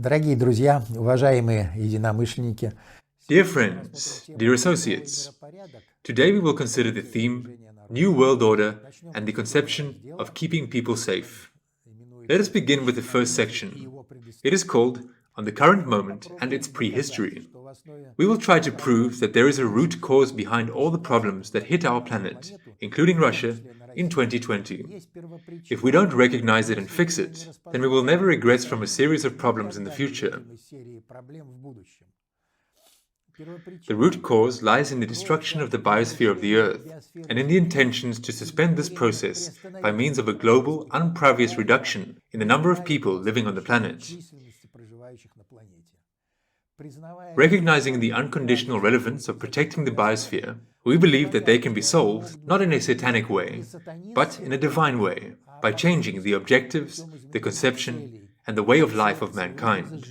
Дорогие друзья, уважаемые единомышленники, Dear friends, dear associates, today we will consider the theme New World Order and the conception of keeping people safe. Let us begin with the first section. It is called On the Current Moment and its Prehistory. We will try to prove that there is a root cause behind all the problems that hit our planet, including Russia, in 2020. If we don't recognize it and fix it, then we will never regress from a series of problems in the future. The root cause lies in the destruction of the biosphere of the Earth, and in the intentions to suspend this process by means of a global, unpravious reduction in the number of people living on the planet. Recognizing the unconditional relevance of protecting the biosphere, we believe that they can be solved not in a satanic way, but in a divine way, by changing the objectives, the conception, and the way of life of mankind.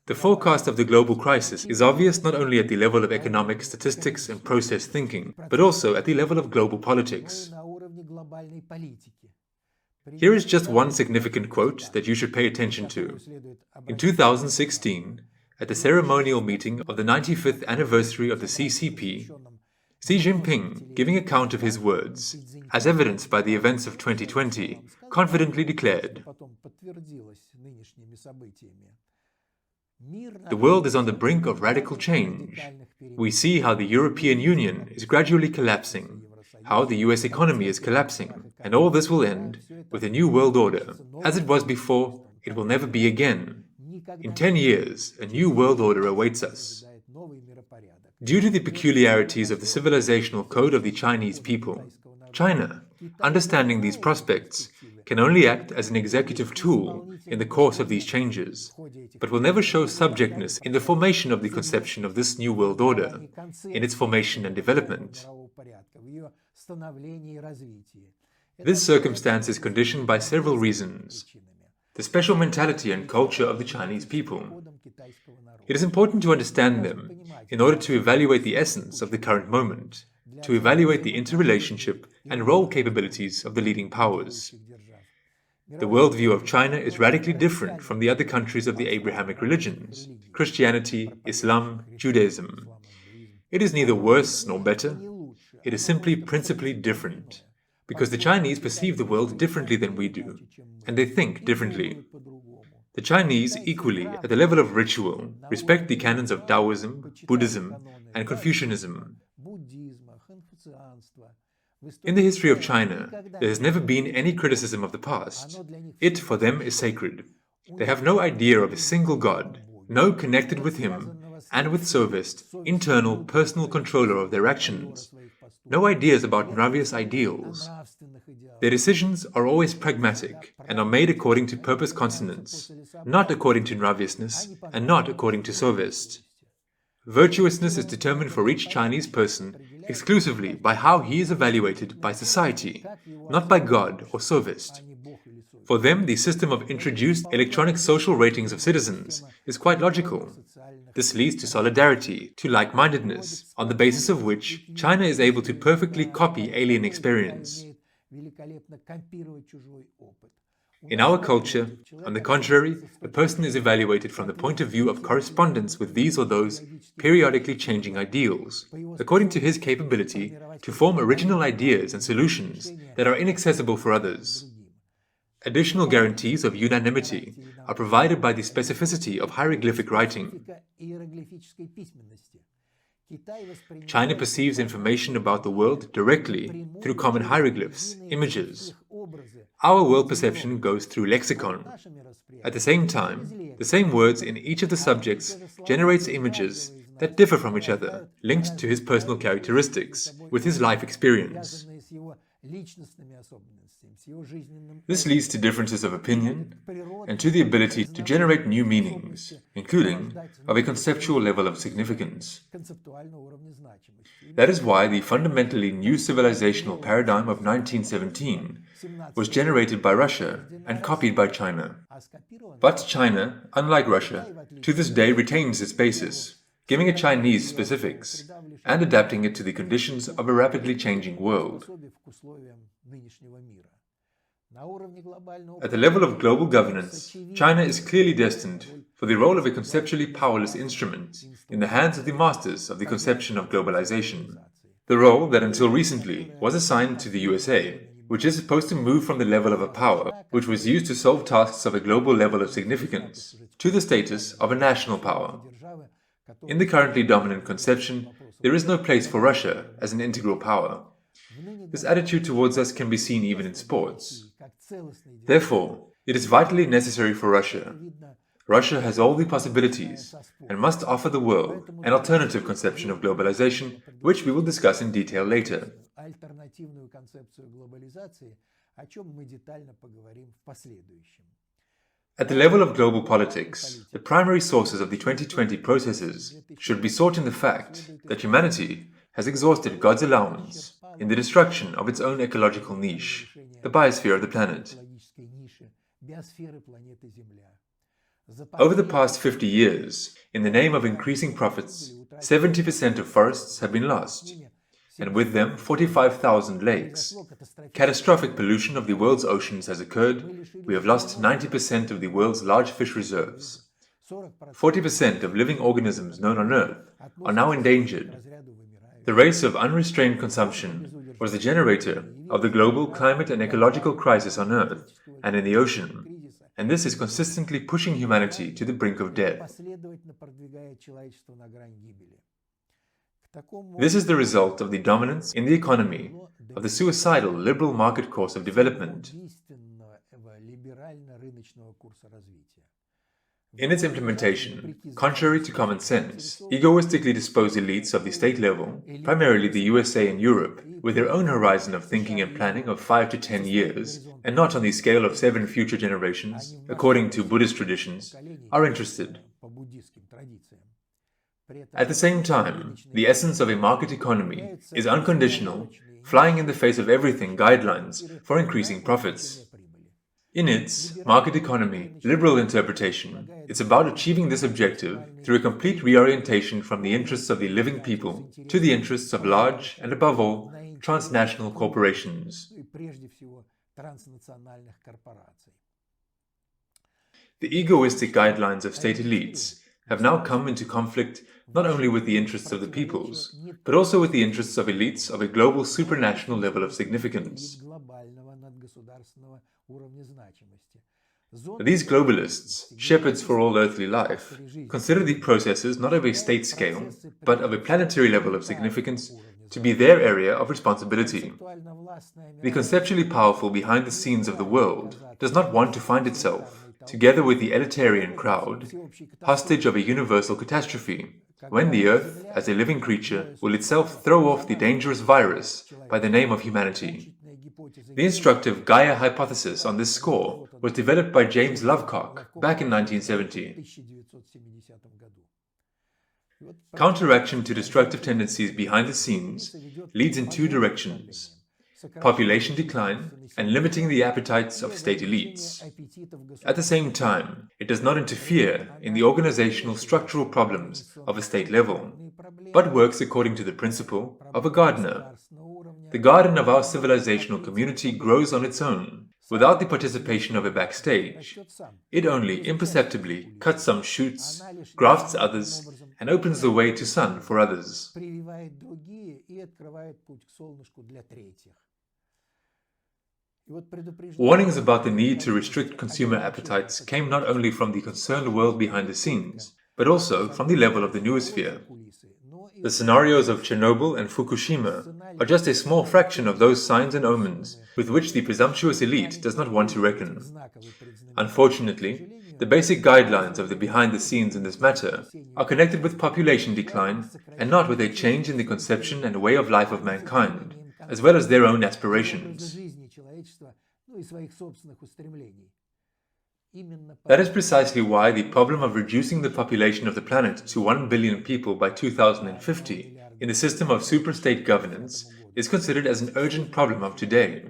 The forecast of the global crisis is obvious not only at the level of economic statistics and process thinking, but also at the level of global politics. Here is just one significant quote that you should pay attention to. In 2016, at the ceremonial meeting of the 95th anniversary of the CCP, Xi Jinping, giving account of his words, as evidenced by the events of 2020, confidently declared, "The world is on the brink of radical change. We see how the European Union is gradually collapsing, how the US economy is collapsing, and all this will end with a new world order. As it was before, it will never be again. In 10 years, a new world order awaits us." Due to the peculiarities of the civilizational code of the Chinese people, China, understanding these prospects, can only act as an executive tool in the course of these changes, but will never show subjectness in the formation of the conception of this new world order, in its formation and development. This circumstance is conditioned by several reasons. The special mentality and culture of the Chinese people. It is important to understand them in order to evaluate the essence of the current moment, to evaluate the interrelationship and role capabilities of the leading powers. The worldview of China is radically different from the other countries of the Abrahamic religions, Christianity, Islam, Judaism. It is neither worse nor better, it is simply principally different, because the Chinese perceive the world differently than we do, and they think differently. The Chinese, equally, at the level of ritual, respect the canons of Taoism, Buddhism, and Confucianism. In the history of China, there has never been any criticism of the past. It, for them, is sacred. They have no idea of a single God, no connected with him, and with Sovest, internal, personal controller of their actions. No ideas about unpravious ideals. Their decisions are always pragmatic and are made according to purpose consonants, not according to unpraviousness and not according to Sovest. Virtuousness is determined for each Chinese person exclusively by how he is evaluated by society, not by God or Sovest. For them, the system of introduced electronic social ratings of citizens is quite logical. This leads to solidarity, to like-mindedness, on the basis of which China is able to perfectly copy alien experience. In our culture, on the contrary, a person is evaluated from the point of view of correspondence with these or those periodically changing ideals, according to his capability to form original ideas and solutions that are inaccessible for others. Additional guarantees of unanimity are provided by the specificity of hieroglyphic writing. China perceives information about the world directly through common hieroglyphs, images. Our world perception goes through lexicon. At the same time, the same words in each of the subjects generates images that differ from each other, linked to his personal characteristics, with his life experience. This leads to differences of opinion and to the ability to generate new meanings, including of a conceptual level of significance. That is why the fundamentally new civilizational paradigm of 1917 was generated by Russia and copied by China. But China, unlike Russia, to this day retains its basis, giving it Chinese specifics and adapting it to the conditions of a rapidly changing world. At the level of global governance, China is clearly destined for the role of a conceptually powerless instrument in the hands of the masters of the conception of globalization. The role that until recently was assigned to the USA, which is supposed to move from the level of a power, which was used to solve tasks of a global level of significance, to the status of a national power. In the currently dominant conception, there is no place for Russia as an integral power. This attitude towards us can be seen even in sports. Therefore, it is vitally necessary for Russia. Russia has all the possibilities and must offer the world an alternative conception of globalization, which we will discuss in detail later. At the level of global politics, the primary sources of the 2020 processes should be sought in the fact that humanity has exhausted God's allowance in the destruction of its own ecological niche, the biosphere of the planet. Over the past 50 years, in the name of increasing profits, 70% of forests have been lost, and with them 45,000 lakes. Catastrophic pollution of the world's oceans has occurred. We have lost 90% of the world's large fish reserves. 40% of living organisms known on Earth are now endangered. The race of unrestrained consumption was the generator of the global climate and ecological crisis on Earth and in the ocean, and this is consistently pushing humanity to the brink of death. This is the result of the dominance in the economy of the suicidal liberal market course of development. In its implementation, contrary to common sense, egoistically disposed elites of the state level, primarily the USA and Europe, with their own horizon of thinking and planning of 5 to 10 years, and not on the scale of 7 future generations, according to Buddhist traditions, are interested. At the same time, the essence of a market economy is unconditional, flying in the face of everything guidelines for increasing profits. In its market economy liberal interpretation, it's about achieving this objective through a complete reorientation from the interests of the living people to the interests of large and, above all, transnational corporations. The egoistic guidelines of state elites have now come into conflict not only with the interests of the peoples, but also with the interests of elites of a global supranational level of significance. These globalists, shepherds for all earthly life, consider the processes not of a state scale, but of a planetary level of significance to be their area of responsibility. The conceptually powerful behind the scenes of the world does not want to find itself, together with the elitarian crowd, hostage of a universal catastrophe, when the Earth, as a living creature, will itself throw off the dangerous virus by the name of humanity. The instructive Gaia hypothesis on this score was developed by James Lovecock back in 1970. Counteraction to destructive tendencies behind the scenes leads in two directions: population decline and limiting the appetites of state elites. At the same time, it does not interfere in the organizational structural problems of a state level, but works according to the principle of a gardener. The garden of our civilizational community grows on its own, without the participation of a backstage. It only imperceptibly cuts some shoots, grafts others, and opens the way to sun for others. Warnings about the need to restrict consumer appetites came not only from the concerned world behind the scenes, but also from the level of the noosphere. The scenarios of Chernobyl and Fukushima are just a small fraction of those signs and omens with which the presumptuous elite does not want to reckon. Unfortunately, the basic guidelines of the behind the scenes in this matter are connected with population decline and not with a change in the conception and way of life of mankind, as well as their own aspirations. That is precisely why the problem of reducing the population of the planet to 1 billion people by 2050 in the system of superstate governance is considered as an urgent problem of today.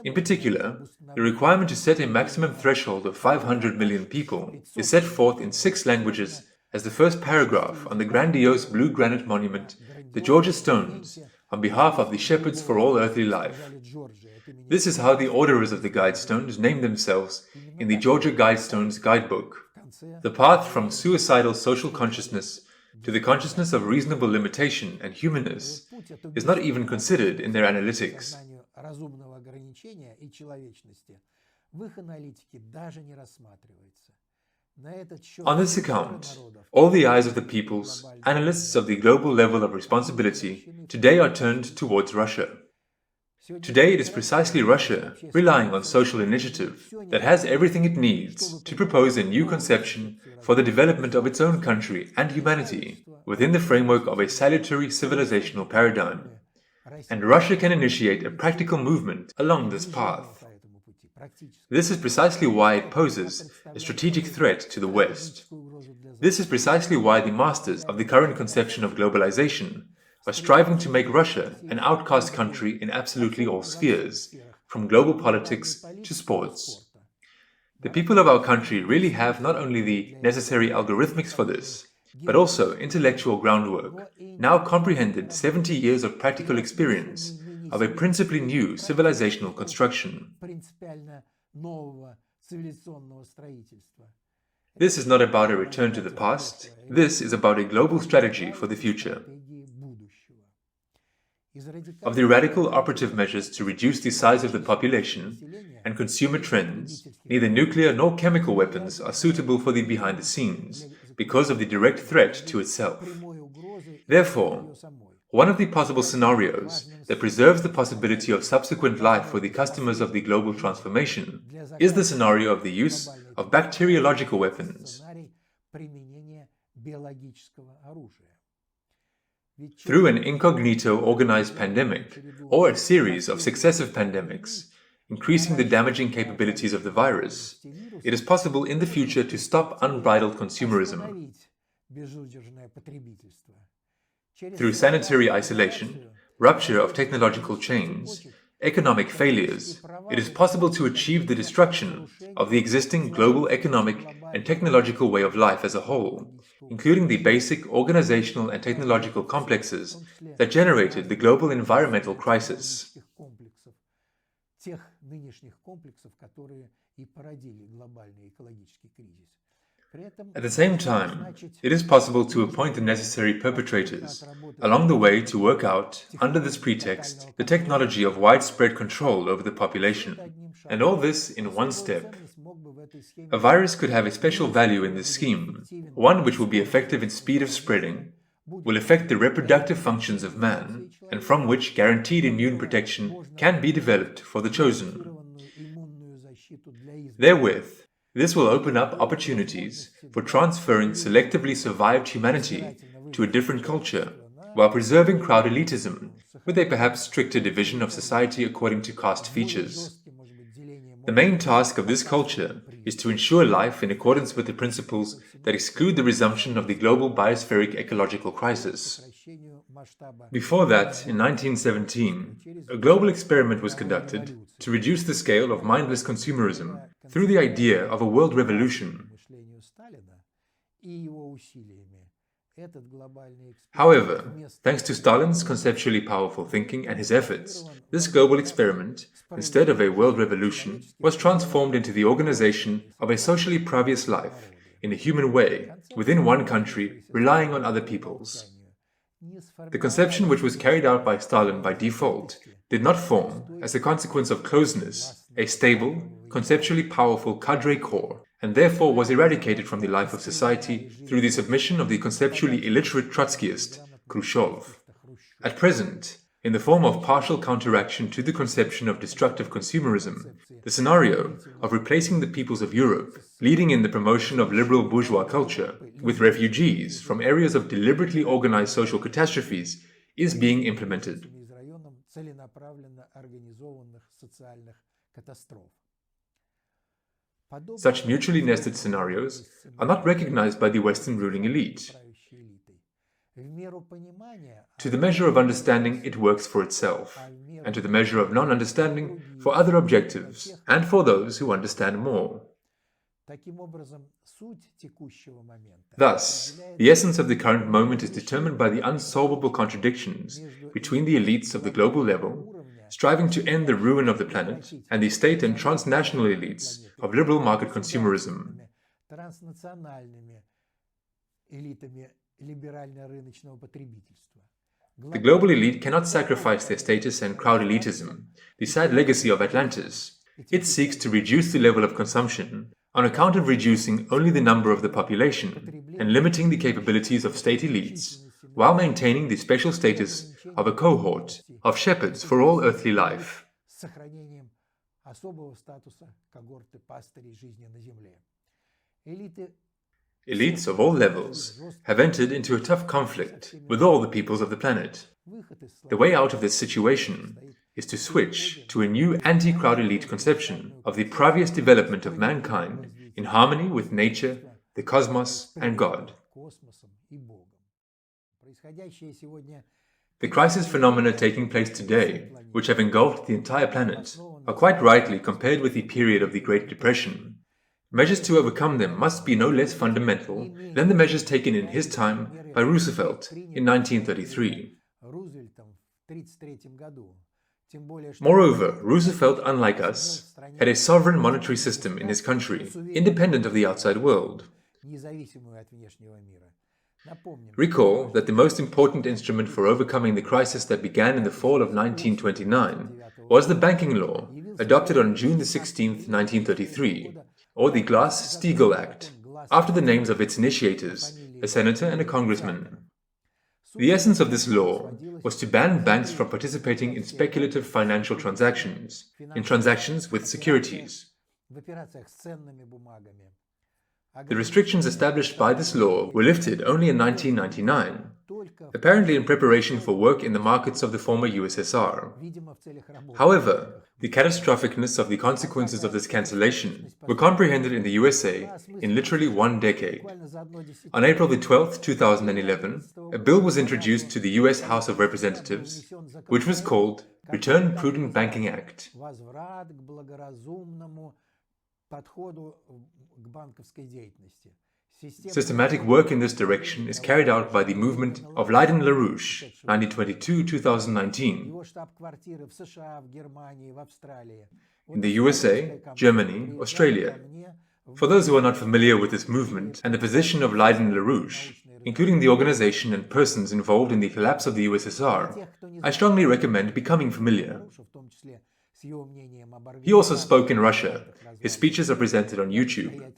In particular, the requirement to set a maximum threshold of 500 million people is set forth in 6 languages as the first paragraph on the grandiose blue granite monument, the Georgia Stones, on behalf of the Shepherds for all earthly life. This is how the orderers of the Guidestones name themselves in the Georgia Guidestones Guidebook. The path from suicidal social consciousness to the consciousness of reasonable limitation and humanness is not even considered in their analytics. On this account, all the eyes of the peoples, analysts of the global level of responsibility, today are turned towards Russia. Today it is precisely Russia, relying on social initiative, that has everything it needs to propose a new conception for the development of its own country and humanity within the framework of a salutary civilizational paradigm. And Russia can initiate a practical movement along this path. This is precisely why it poses a strategic threat to the West. This is precisely why the masters of the current conception of globalization are striving to make Russia an outcast country in absolutely all spheres, from global politics to sports. The people of our country really have not only the necessary algorithmics for this, but also intellectual groundwork, now comprehended 70 years of practical experience of a principally new civilizational construction. This is not about a return to the past, this is about a global strategy for the future. Of the radical operative measures to reduce the size of the population and consumer trends, neither nuclear nor chemical weapons are suitable for the behind the scenes because of the direct threat to itself. Therefore, one of the possible scenarios that preserves the possibility of subsequent life for the customers of the global transformation is the scenario of the use of bacteriological weapons. Through an incognito organized pandemic, or a series of successive pandemics, increasing the damaging capabilities of the virus, it is possible in the future to stop unbridled consumerism. Through sanitary isolation, rupture of technological chains, economic failures, it is possible to achieve the destruction of the existing global economic and technological way of life as a whole, including the basic organizational and technological complexes that generated the global environmental crisis. At the same time, it is possible to appoint the necessary perpetrators along the way to work out, under this pretext, the technology of widespread control over the population, and all this in one step. A virus could have a special value in this scheme, one which will be effective in speed of spreading, will affect the reproductive functions of man, and from which guaranteed immune protection can be developed for the chosen. Therewith, this will open up opportunities for transferring selectively survived humanity to a different culture, while preserving crowd elitism, with a perhaps stricter division of society according to caste features. The main task of this culture is to ensure life in accordance with the principles that exclude the resumption of the global biospheric ecological crisis. Before that, in 1917, a global experiment was conducted to reduce the scale of mindless consumerism through the idea of a world revolution. However, thanks to Stalin's conceptually powerful thinking and his efforts, this global experiment, instead of a world revolution, was transformed into the organization of a socially previous life, in a human way, within one country, relying on other peoples. The conception which was carried out by Stalin by default did not form, as a consequence of closeness, a stable, conceptually powerful cadre corps, and therefore was eradicated from the life of society through the submission of the conceptually illiterate Trotskyist, Khrushchev. At present, in the form of partial counteraction to the conception of destructive consumerism, the scenario of replacing the peoples of Europe, leading in the promotion of liberal bourgeois culture, with refugees from areas of deliberately organized social catastrophes, is being implemented. Such mutually nested scenarios are not recognized by the Western ruling elite. To the measure of understanding, it works for itself, and to the measure of non-understanding, for other objectives, and for those who understand more. Thus, the essence of the current moment is determined by the unsolvable contradictions between the elites of the global level, striving to end the ruin of the planet, and the state and transnational elites of liberal market consumerism. The global elite cannot sacrifice their status and crowd elitism, the sad legacy of Atlantis. It seeks to reduce the level of consumption on account of reducing only the number of the population and limiting the capabilities of state elites, while maintaining the special status of a cohort of shepherds for all earthly life. Elites of all levels have entered into a tough conflict with all the peoples of the planet. The way out of this situation is to switch to a new anti-crowd elite conception of the previous development of mankind in harmony with nature, the cosmos, and God. The crisis phenomena taking place today, which have engulfed the entire planet, are quite rightly compared with the period of the Great Depression. Measures to overcome them must be no less fundamental than the measures taken in his time by Roosevelt in 1933. Moreover, Roosevelt, unlike us, had a sovereign monetary system in his country, independent of the outside world. Recall that the most important instrument for overcoming the crisis that began in the fall of 1929 was the banking law, adopted on June 16, 1933, or the Glass-Steagall Act, after the names of its initiators, a senator and a congressman. The essence of this law was to ban banks from participating in speculative financial transactions, in transactions with securities. The restrictions established by this law were lifted only in 1999, apparently in preparation for work in the markets of the former USSR. However, the catastrophicness of the consequences of this cancellation were comprehended in the USA in literally 1 decade. On April 12, 2011, a bill was introduced to the US House of Representatives, which was called Return Prudent Banking Act. Systematic work in this direction is carried out by the movement of Leiden LaRouche, 1922-2019, in the USA, Germany, Australia. For those who are not familiar with this movement and the position of Leiden LaRouche, including the organization and persons involved in the collapse of the USSR, I strongly recommend becoming familiar. He also spoke in Russia. His speeches are presented on YouTube.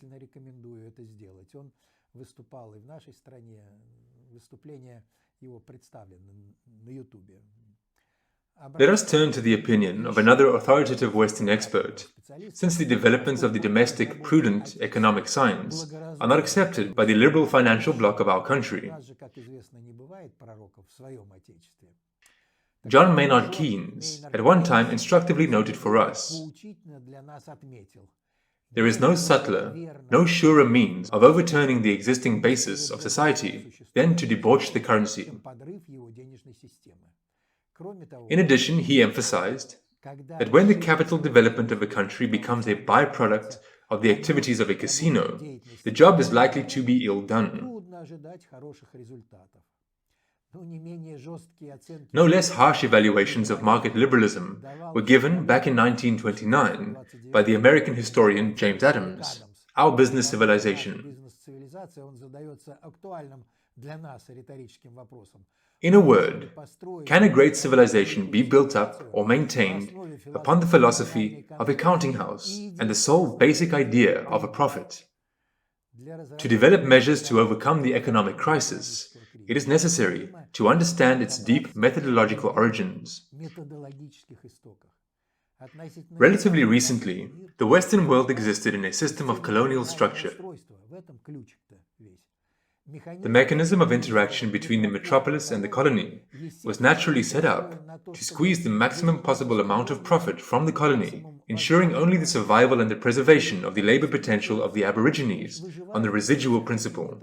Let us turn to the opinion of another authoritative Western expert, since the developments of the domestic, prudent economic science are not accepted by the liberal financial bloc of our country. John Maynard Keynes at one time instructively noted for us, "There is no subtler, no surer means of overturning the existing basis of society than to debauch the currency." In addition, he emphasized that when the capital development of a country becomes a byproduct of the activities of a casino, the job is likely to be ill done. No less harsh evaluations of market liberalism were given back in 1929 by the American historian James Adams, Our Business Civilization. In a word, can a great civilization be built up or maintained upon the philosophy of a counting house and the sole basic idea of a profit? To develop measures to overcome the economic crisis, it is necessary to understand its deep methodological origins. Relatively recently, the Western world existed in a system of colonial structure. The mechanism of interaction between the metropolis and the colony was naturally set up to squeeze the maximum possible amount of profit from the colony, ensuring only the survival and the preservation of the labor potential of the aborigines on the residual principle.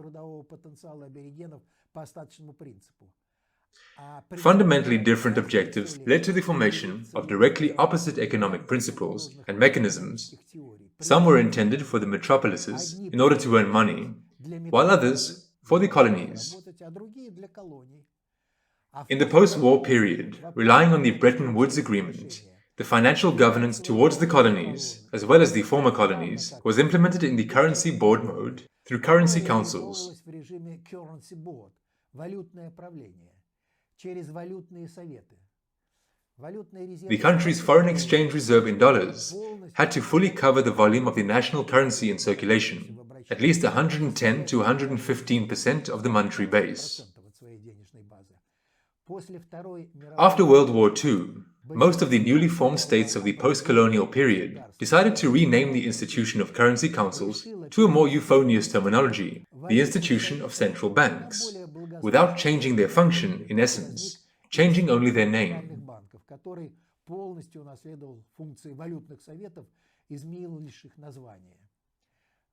Fundamentally different objectives led to the formation of directly opposite economic principles and mechanisms. Some were intended for the metropolises in order to earn money, while others for the colonies. In the post-war period, relying on the Bretton Woods Agreement, the financial governance towards the colonies, as well as the former colonies, was implemented in the currency board mode through currency councils. The country's foreign exchange reserve in dollars had to fully cover the volume of the national currency in circulation, at least 110 to 115% of the monetary base. After World War II, most of the newly formed states of the post-colonial period decided to rename the institution of currency councils to a more euphonious terminology, the institution of central banks, without changing their function in essence, changing only their name.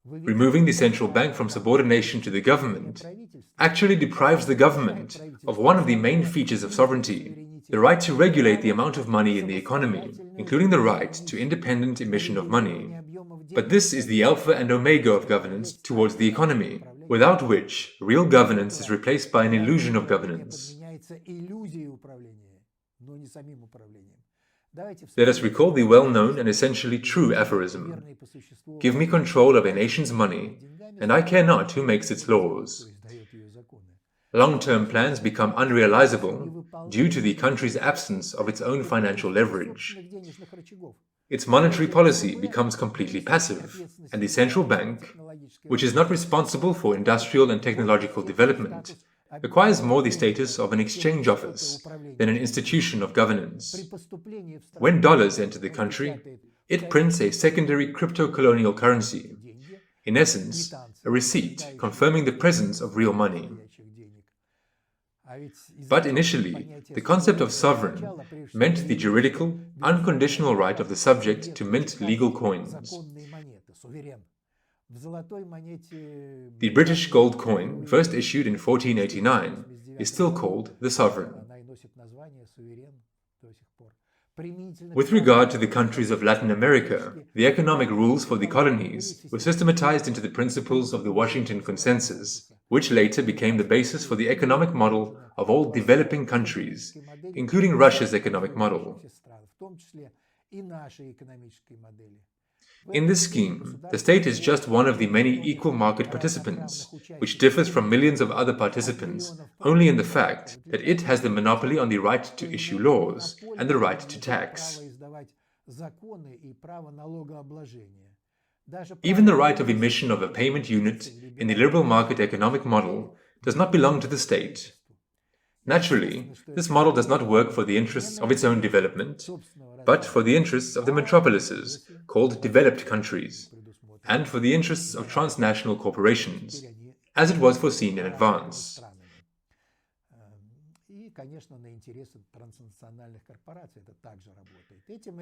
Removing the central bank from subordination to the government actually deprives the government of one of the main features of sovereignty, the right to regulate the amount of money in the economy, including the right to independent emission of money. But this is the alpha and omega of governance towards the economy, without which real governance is replaced by an illusion of governance. Let us recall the well-known and essentially true aphorism: "Give me control of a nation's money, and I care not who makes its laws." Long-term plans become unrealizable due to the country's absence of its own financial leverage. Its monetary policy becomes completely passive, and the central bank, which is not responsible for industrial and technological development, acquires more the status of an exchange office than an institution of governance. When dollars enter the country, it prints a secondary crypto-colonial currency, in essence, a receipt confirming the presence of real money. But initially, the concept of sovereign meant the juridical, unconditional right of the subject to mint legal coins. The British gold coin, first issued in 1489, is still called the sovereign. With regard to the countries of Latin America, the economic rules for the colonies were systematized into the principles of the Washington Consensus, which later became the basis for the economic model of all developing countries, including Russia's economic model. In this scheme, the state is just one of the many equal market participants, which differs from millions of other participants only in the fact that it has the monopoly on the right to issue laws and the right to tax. Even the right of emission of a payment unit in the liberal market economic model does not belong to the state. Naturally, this model does not work for the interests of its own development, but for the interests of the metropolises, called developed countries, and for the interests of transnational corporations, as it was foreseen in advance.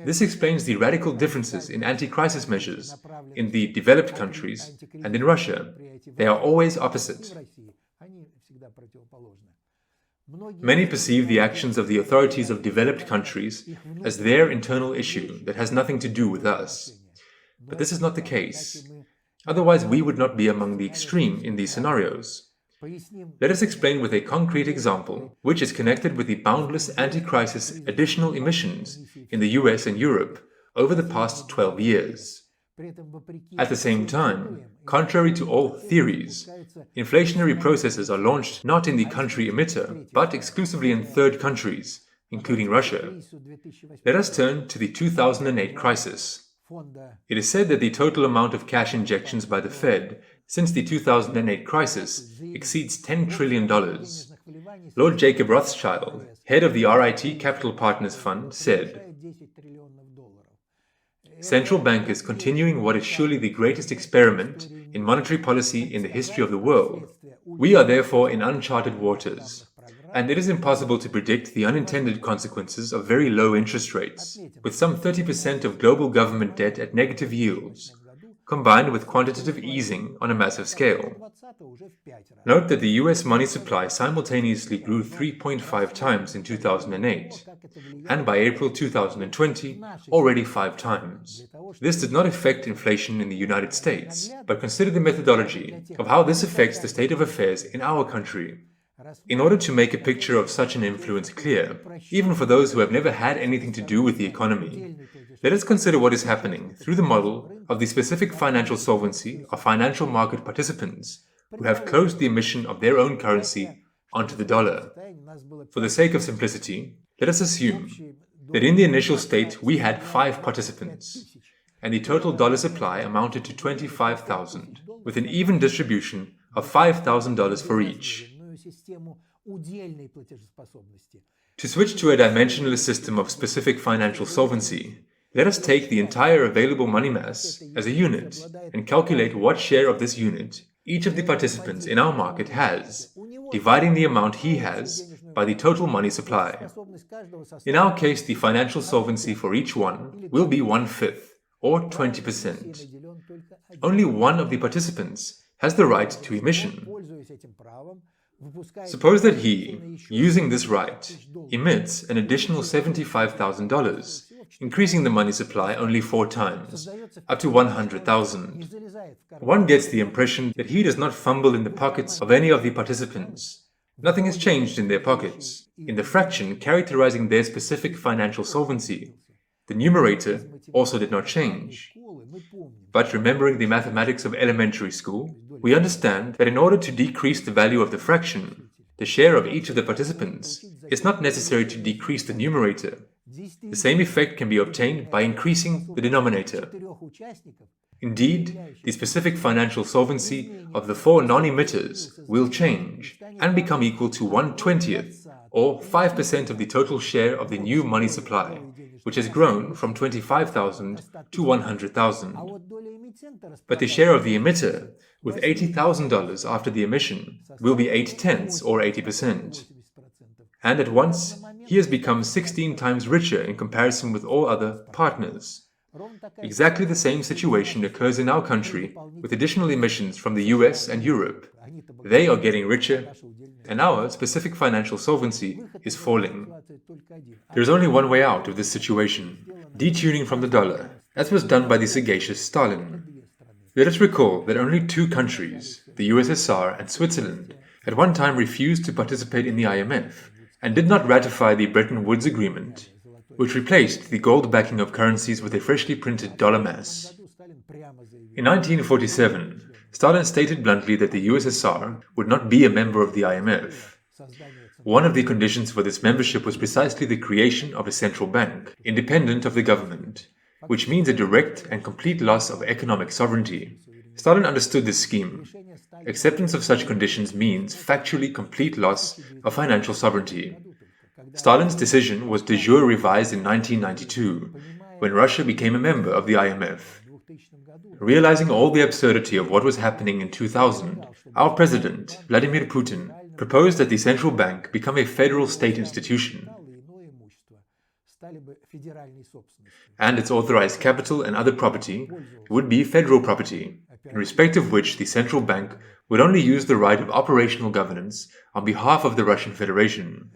This explains the radical differences in anti-crisis measures in the developed countries and in Russia. They are always opposite. Many perceive the actions of the authorities of developed countries as their internal issue that has nothing to do with us. But this is not the case. Otherwise, we would not be among the extreme in these scenarios. Let us explain with a concrete example, which is connected with the boundless anti-crisis additional emissions in the US and Europe over the past 12 years. At the same time, contrary to all theories, inflationary processes are launched not in the country emitter, but exclusively in third countries, including Russia. Let us turn to the 2008 crisis. It is said that the total amount of cash injections by the Fed since the 2008 crisis exceeds $10 trillion. Lord Jacob Rothschild, head of the RIT Capital Partners Fund, said, "Central bankers continuing what is surely the greatest experiment in monetary policy in the history of the world. We are therefore in uncharted waters, and it is impossible to predict the unintended consequences of very low interest rates, with some 30% of global government debt at negative yields, combined with quantitative easing on a massive scale. Note that the US money supply simultaneously grew 3.5 times in 2008, and by April 2020, already 5 times. This did not affect inflation in the United States, but consider the methodology of how this affects the state of affairs in our country. In order to make a picture of such an influence clear, even for those who have never had anything to do with the economy, let us consider what is happening through the model of the specific financial solvency of financial market participants who have closed the emission of their own currency onto the dollar. For the sake of simplicity, let us assume that in the initial state we had 5 participants, and the total dollar supply amounted to 25,000, with an even distribution of $5,000 for each. To switch to a dimensionless system of specific financial solvency, let us take the entire available money mass as a unit and calculate what share of this unit each of the participants in our market has, dividing the amount he has by the total money supply. In our case, the financial solvency for each one will be 1/5, or 20%. Only one of the participants has the right to emission. Suppose that he, using this right, emits an additional $75,000, increasing the money supply only 4 times, up to 100,000. One gets the impression that he does not fumble in the pockets of any of the participants. Nothing has changed in their pockets, in the fraction characterizing their specific financial solvency. The numerator also did not change. But remembering the mathematics of elementary school, we understand that in order to decrease the value of the fraction, the share of each of the participants, it's not necessary to decrease the numerator. The same effect can be obtained by increasing the denominator. Indeed, the specific financial solvency of the 4 non-emitters will change and become equal to 1/20th, or 5% of the total share of the new money supply, which has grown from 25,000 to 100,000. But the share of the emitter, with $80,000 after the emission, will be 8/10 or 80%. And at once, he has become 16 times richer in comparison with all other partners. Exactly the same situation occurs in our country with additional emissions from the US and Europe. They are getting richer, and our specific financial solvency is falling. There is only one way out of this situation: detuning from the dollar, as was done by the sagacious Stalin. Let us recall that only 2 countries, the USSR and Switzerland, at one time refused to participate in the IMF and did not ratify the Bretton Woods Agreement, which replaced the gold backing of currencies with a freshly printed dollar mass. In 1947, Stalin stated bluntly that the USSR would not be a member of the IMF. One of the conditions for this membership was precisely the creation of a central bank, independent of the government, which means a direct and complete loss of economic sovereignty. Stalin understood this scheme. Acceptance of such conditions means factually complete loss of financial sovereignty. Stalin's decision was de jure revised in 1992, when Russia became a member of the IMF. Realizing all the absurdity of what was happening in 2000, our president, Vladimir Putin, proposed that the central bank become a federal state institution, and its authorized capital and other property would be federal property, in respect of which the central bank would only use the right of operational governance on behalf of the Russian Federation.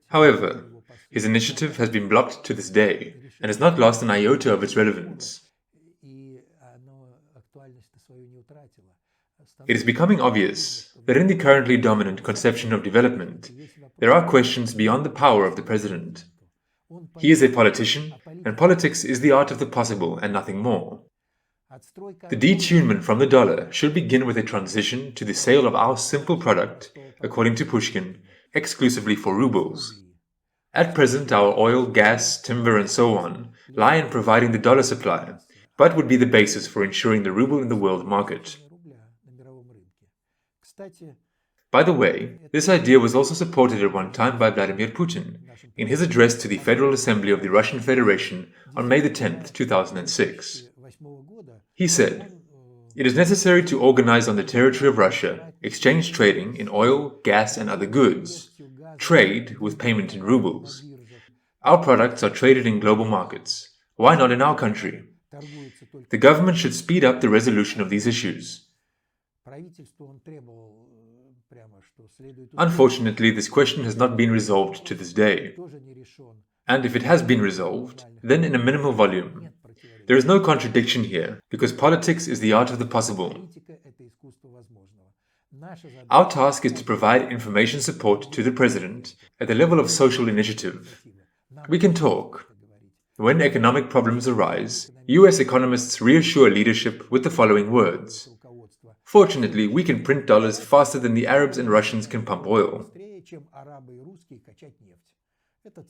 However, his initiative has been blocked to this day and has not lost an iota of its relevance. It is becoming obvious that in the currently dominant conception of development, there are questions beyond the power of the president. He is a politician, and politics is the art of the possible and nothing more. The detunement from the dollar should begin with a transition to the sale of our simple product, according to Pushkin, exclusively for rubles. At present, our oil, gas, timber, and so on lie in providing the dollar supply, but would be the basis for ensuring the ruble in the world market. By the way, this idea was also supported at one time by Vladimir Putin in his address to the Federal Assembly of the Russian Federation on May 10, 2006. He said, "It is necessary to organize on the territory of Russia exchange trading in oil, gas, and other goods, trade with payment in rubles. Our products are traded in global markets, Why not in our country? The government should speed up the resolution of these issues. Unfortunately, this question has not been resolved to this day. And if it has been resolved, then in a minimal volume. There is no contradiction here, because politics is the art of the possible. Our task is to provide information support to the President at the level of social initiative. We can talk. When economic problems arise, US economists reassure leadership with the following words. Fortunately, we can print dollars faster than the Arabs and Russians can pump oil.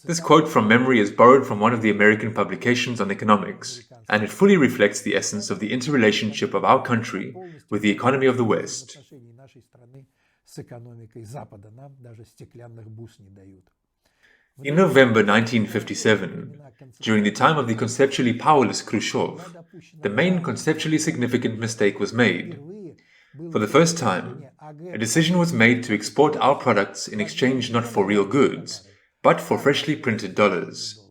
This quote from memory is borrowed from one of the American publications on economics, and it fully reflects the essence of the interrelationship of our country with the economy of the West. In November 1957, during the time of the conceptually powerless Khrushchev, the main conceptually significant mistake was made. For the first time, a decision was made to export our products in exchange not for real goods, but for freshly printed dollars.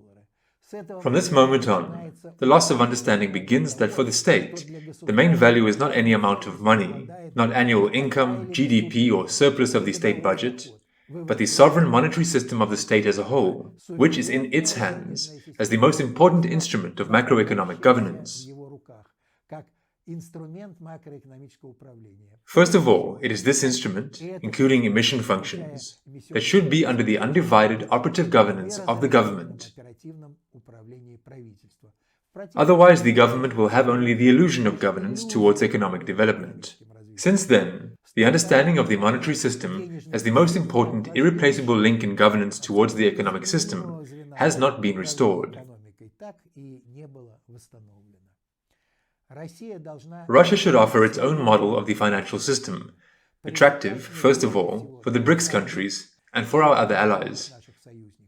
From this moment on, the loss of understanding begins that for the state, the main value is not any amount of money, not annual income, GDP, or surplus of the state budget, but the sovereign monetary system of the state as a whole, which is in its hands as the most important instrument of macroeconomic governance. First of all, it is this instrument, including emission functions, that should be under the undivided operative governance of the government. Otherwise, the government will have only the illusion of governance towards economic development. Since then, the understanding of the monetary system as the most important irreplaceable link in governance towards the economic system has not been restored. Russia should offer its own model of the financial system, attractive, first of all, for the BRICS countries and for our other allies.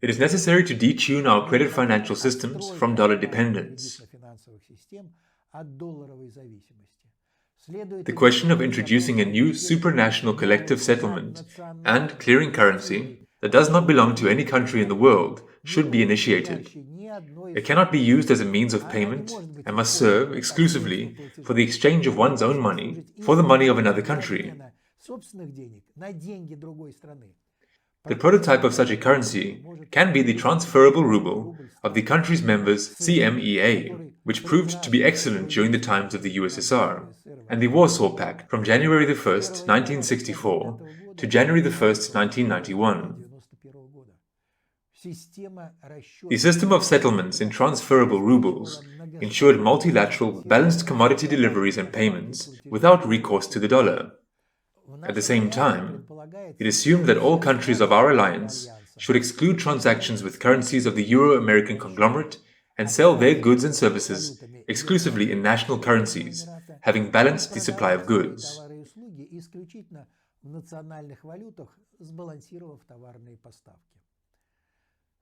It is necessary to detune our credit financial systems from dollar dependence. The question of introducing a new supranational collective settlement and clearing currency that does not belong to any country in the world should be initiated. It cannot be used as a means of payment and must serve exclusively for the exchange of one's own money for the money of another country. The prototype of such a currency can be the transferable ruble of the country's members CMEA, which proved to be excellent during the times of the USSR, and the Warsaw Pact from January 1st, 1964 to January 1st, 1991. The system of settlements in transferable rubles ensured multilateral, balanced commodity deliveries and payments without recourse to the dollar. At the same time, it assumed that all countries of our alliance should exclude transactions with currencies of the Euro-American conglomerate and sell their goods and services exclusively in national currencies, having balanced the supply of goods.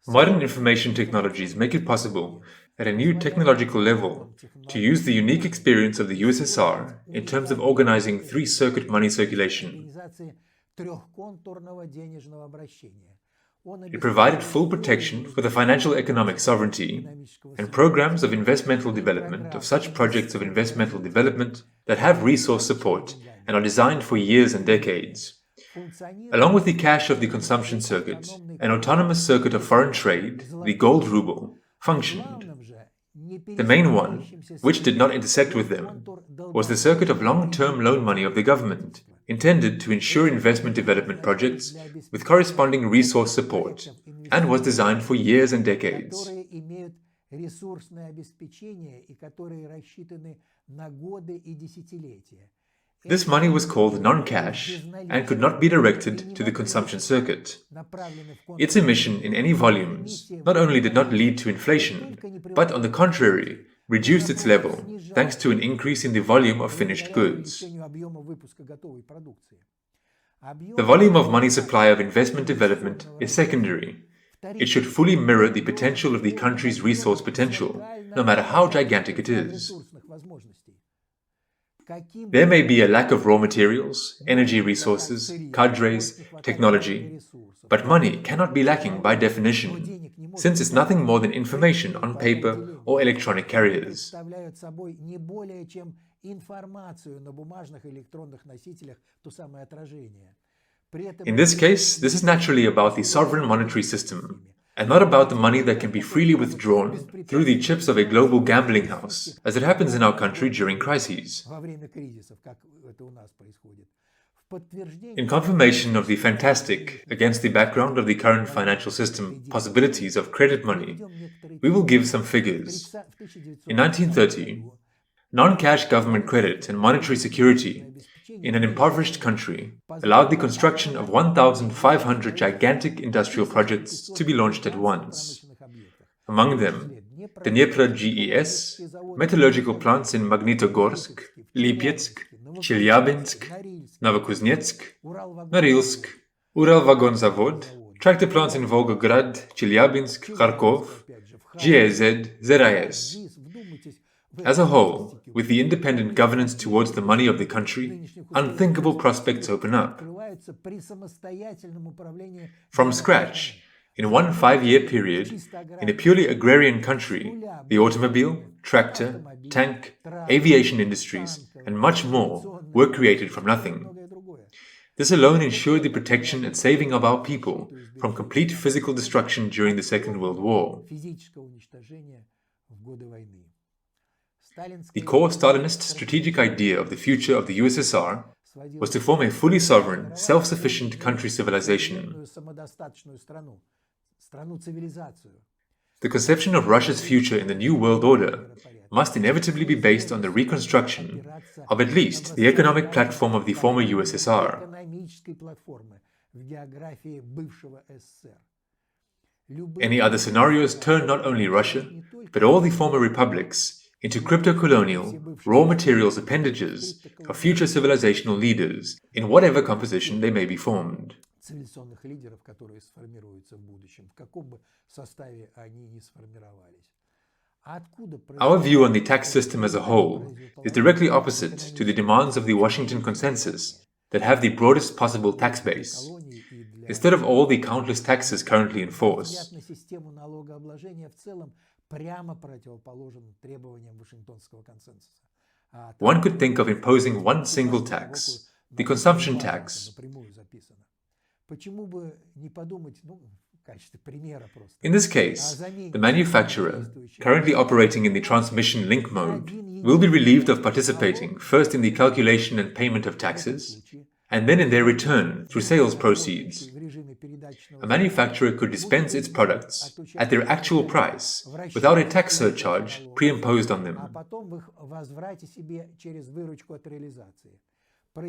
Modern information technologies make it possible, at a new technological level, to use the unique experience of the USSR in terms of organizing three-circuit money circulation. It provided full protection for the financial economic sovereignty and programs of investmental development of such projects of investmental development that have resource support and are designed for years and decades. Along with the cash of the consumption circuit, an autonomous circuit of foreign trade, the gold ruble, functioned. The main one, which did not intersect with them, was the circuit of long-term loan money of the government, intended to ensure investment development projects with corresponding resource support, and was designed for years and decades. This money was called non-cash and could not be directed to the consumption circuit. Its emission in any volumes not only did not lead to inflation, but on the contrary, reduced its level thanks to an increase in the volume of finished goods. The volume of money supply of investment development is secondary. It should fully mirror the potential of the country's resource potential, no matter how gigantic it is. There may be a lack of raw materials, energy resources, cadres, technology, but money cannot be lacking by definition, since it's nothing more than information on paper or electronic carriers. In this case, this is naturally about the sovereign monetary system, and not about the money that can be freely withdrawn through the chips of a global gambling house, as it happens in our country during crises. In confirmation of the fantastic, against the background of the current financial system, possibilities of credit money, we will give some figures. In 1930, non-cash government credit and monetary security in an impoverished country allowed the construction of 1,500 gigantic industrial projects to be launched at once. Among them, the Dnepr GES, metallurgical plants in Magnitogorsk, Lipetsk, Chelyabinsk, Novokuznetsk, Norilsk, Uralvagonzavod, tractor plants in Volgograd, Chelyabinsk, Kharkov, GAZ, ZIS. As a whole, with the independent governance towards the money of the country, unthinkable prospects open up. From scratch, in one 5-year period, in a purely agrarian country, the automobile, tractor, tank, aviation industries, and much more were created from nothing. This alone ensured the protection and saving of our people from complete physical destruction during the Second World War. The core Stalinist strategic idea of the future of the USSR was to form a fully sovereign, self-sufficient country civilization. The conception of Russia's future in the New World Order must inevitably be based on the reconstruction of at least the economic platform of the former USSR. Any other scenarios turn not only Russia, but all the former republics into crypto-colonial, raw materials appendages of future civilizational leaders, in whatever composition they may be formed. Our view on the tax system as a whole is directly opposite to the demands of the Washington Consensus that have the broadest possible tax base, instead of all the countless taxes currently in force. One could think of imposing one single tax, the consumption tax. In this case, the manufacturer, currently operating in the transmission link mode, will be relieved of participating first in the calculation and payment of taxes, and then in their return through sales proceeds. A manufacturer could dispense its products at their actual price without a tax surcharge pre-imposed on them.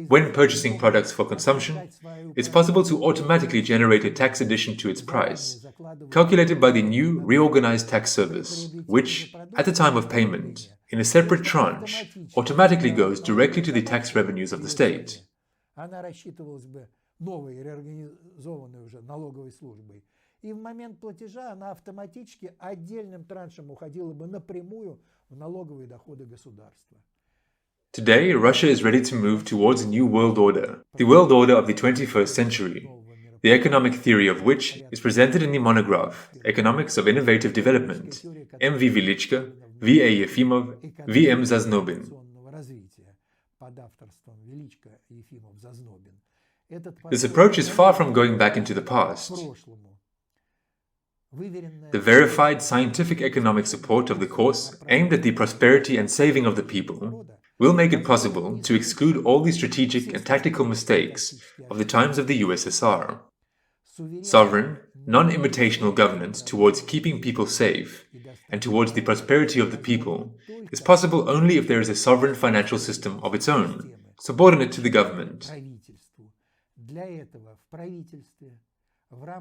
When purchasing products for consumption, it's possible to automatically generate a tax addition to its price, calculated by the new reorganized tax service, which, at the time of payment, in a separate tranche, automatically goes directly to the tax revenues of the state. Today, Russia is ready to move towards a new world order, the world order of the 21st century, the economic theory of which is presented in the monograph Economics of Innovative Development, M.V. Velichka, V.A. Efimov, V.M. Zaznobin. This approach is far from going back into the past. The verified scientific economic support of the course aimed at the prosperity and saving of the people will make it possible to exclude all the strategic and tactical mistakes of the times of the USSR. Sovereign, non-imitational governance towards keeping people safe and towards the prosperity of the people is possible only if there is a sovereign financial system of its own, subordinate to the government.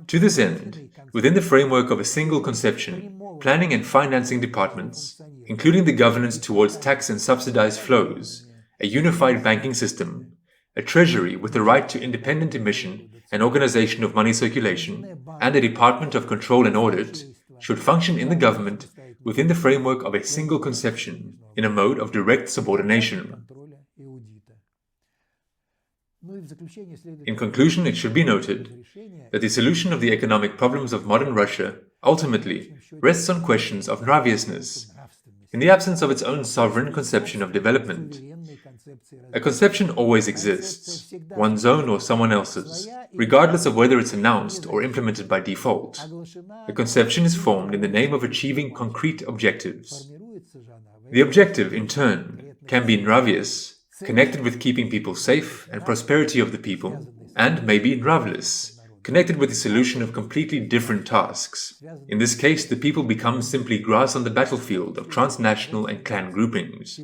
To this end, within the framework of a single conception, planning and financing departments, including the governance towards tax and subsidized flows, a unified banking system, a treasury with the right to independent emission and organization of money circulation, and a department of control and audit, should function in the government within the framework of a single conception, in a mode of direct subordination. In conclusion, it should be noted that the solution of the economic problems of modern Russia ultimately rests on questions of nraviousness, in the absence of its own sovereign conception of development. A conception always exists, one's own or someone else's, regardless of whether it's announced or implemented by default. A conception is formed in the name of achieving concrete objectives. The objective, in turn, can be nravious, connected with keeping people safe and prosperity of the people, and maybe nravless, connected with the solution of completely different tasks. In this case, the people become simply grass on the battlefield of transnational and clan groupings.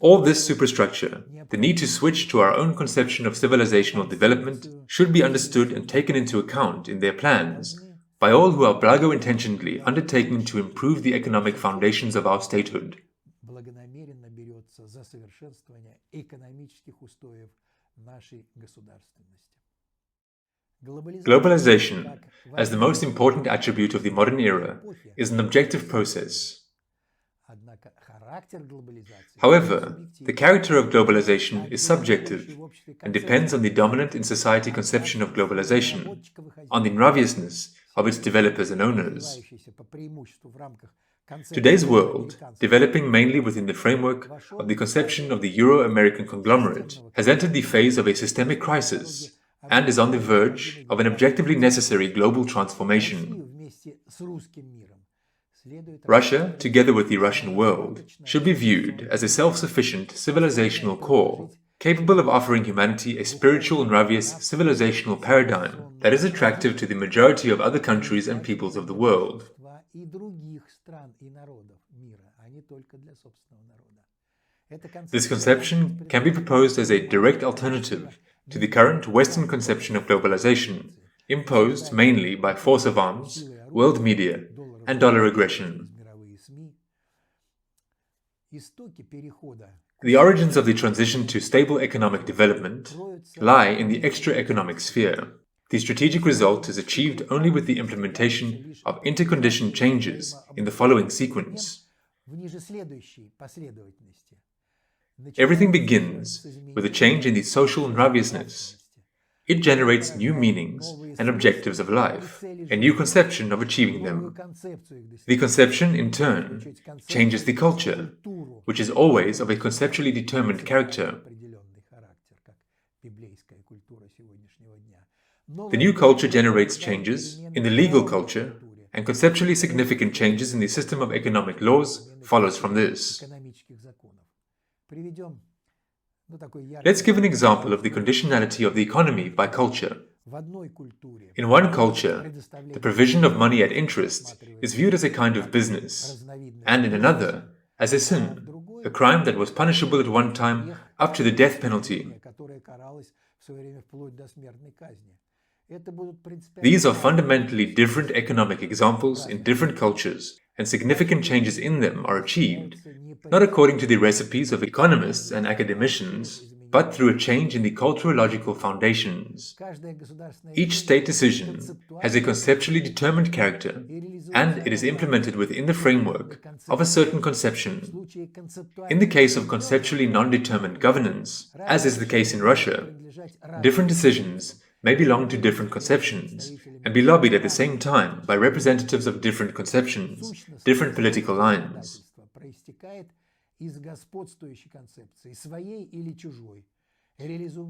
All this superstructure, the need to switch to our own conception of civilizational development, should be understood and taken into account in their plans by all who are blago-intentionally undertaking to improve the economic foundations of our statehood. Globalization, as the most important attribute of the modern era, is an objective process. However, the character of globalization is subjective and depends on the dominant in society conception of globalization, on the nraviousness of its developers and owners. Today's world, developing mainly within the framework of the conception of the Euro-American conglomerate, has entered the phase of a systemic crisis and is on the verge of an objectively necessary global transformation. Russia, together with the Russian world, should be viewed as a self-sufficient civilizational core, capable of offering humanity a spiritual and nravious civilizational paradigm that is attractive to the majority of other countries and peoples of the world. This conception can be proposed as a direct alternative to the current Western conception of globalization, imposed mainly by force of arms, world media, and dollar aggression. The origins of the transition to stable economic development lie in the extra-economic sphere. The strategic result is achieved only with the implementation of interconditioned changes in the following sequence. Everything begins with a change in the social nraviousness. It generates new meanings and objectives of life, a new conception of achieving them. The conception, in turn, changes the culture, which is always of a conceptually determined character. The new culture generates changes in the legal culture, and conceptually significant changes in the system of economic laws follows from this. Let's give an example of the conditionality of the economy by culture. In one culture, the provision of money at interest is viewed as a kind of business, and in another, as a sin, a crime that was punishable at one time up to the death penalty. These are fundamentally different economic examples in different cultures, and significant changes in them are achieved, not according to the recipes of economists and academicians, but through a change in the culturological foundations. Each state decision has a conceptually determined character, and it is implemented within the framework of a certain conception. In the case of conceptually non-determined governance, as is the case in Russia, different decisions may belong to different conceptions and be lobbied at the same time by representatives of different conceptions, different political lines.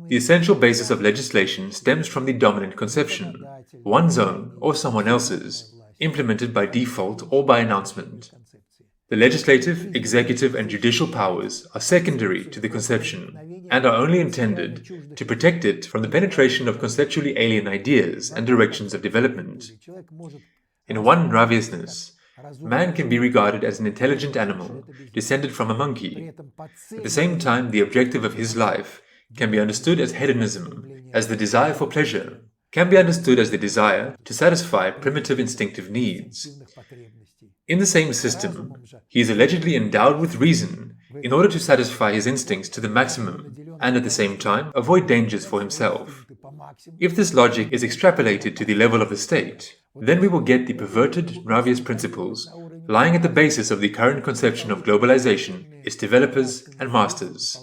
The essential basis of legislation stems from the dominant conception, one's own or someone else's, implemented by default or by announcement. The legislative, executive, and judicial powers are secondary to the conception and are only intended to protect it from the penetration of conceptually alien ideas and directions of development. In one nraviousness, man can be regarded as an intelligent animal descended from a monkey. At the same time, the objective of his life can be understood as hedonism, as the desire for pleasure, can be understood as the desire to satisfy primitive instinctive needs. In the same system, he is allegedly endowed with reason in order to satisfy his instincts to the maximum and at the same time avoid dangers for himself. If this logic is extrapolated to the level of the state, then we will get the perverted unpravious principles lying at the basis of the current conception of globalization, its developers and masters.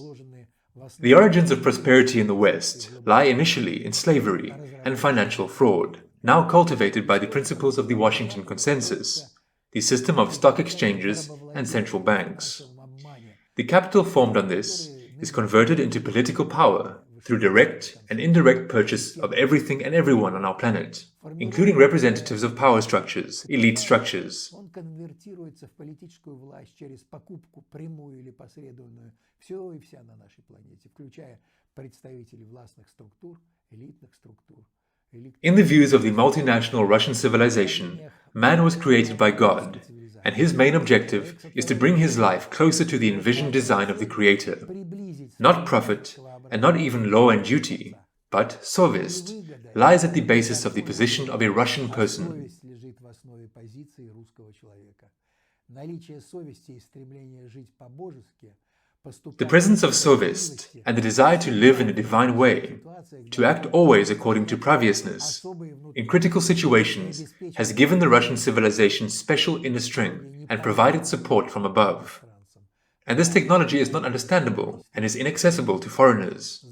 The origins of prosperity in the West lie initially in slavery and financial fraud, now cultivated by the principles of the Washington Consensus, the system of stock exchanges and central banks. The capital formed on this is converted into political power through direct and indirect purchase of everything and everyone on our planet, including representatives of power structures, elite structures. In the views of the multinational Russian civilization, man was created by God, and his main objective is to bring his life closer to the envisioned design of the Creator. Not profit, and not even law and duty, but совесть lies at the basis of the position of a Russian person. The presence of совесть and the desire to live in a divine way, to act always according to praviousness, in critical situations has given the Russian civilization special inner strength and provided support from above. And this technology is not understandable and is inaccessible to foreigners.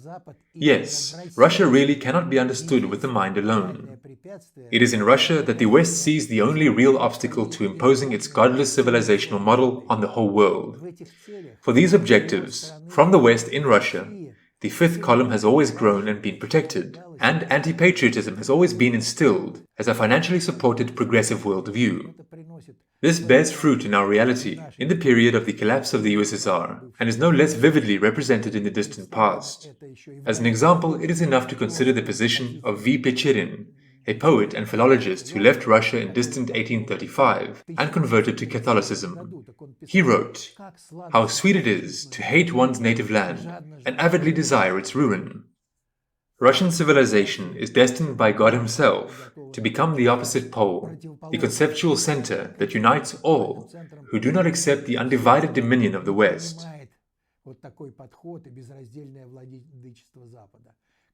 Yes, Russia really cannot be understood with the mind alone. It is in Russia that the West sees the only real obstacle to imposing its godless civilizational model on the whole world. For these objectives, from the West in Russia, the fifth column has always grown and been protected, and anti-patriotism has always been instilled as a financially supported progressive worldview. This bears fruit in our reality in the period of the collapse of the USSR and is no less vividly represented in the distant past. As an example, it is enough to consider the position of V. Pecherin, a poet and philologist who left Russia in distant 1835 and converted to Catholicism. He wrote, "How sweet it is to hate one's native land and avidly desire its ruin." Russian civilization is destined by God Himself to become the opposite pole, the conceptual center that unites all who do not accept the undivided dominion of the West.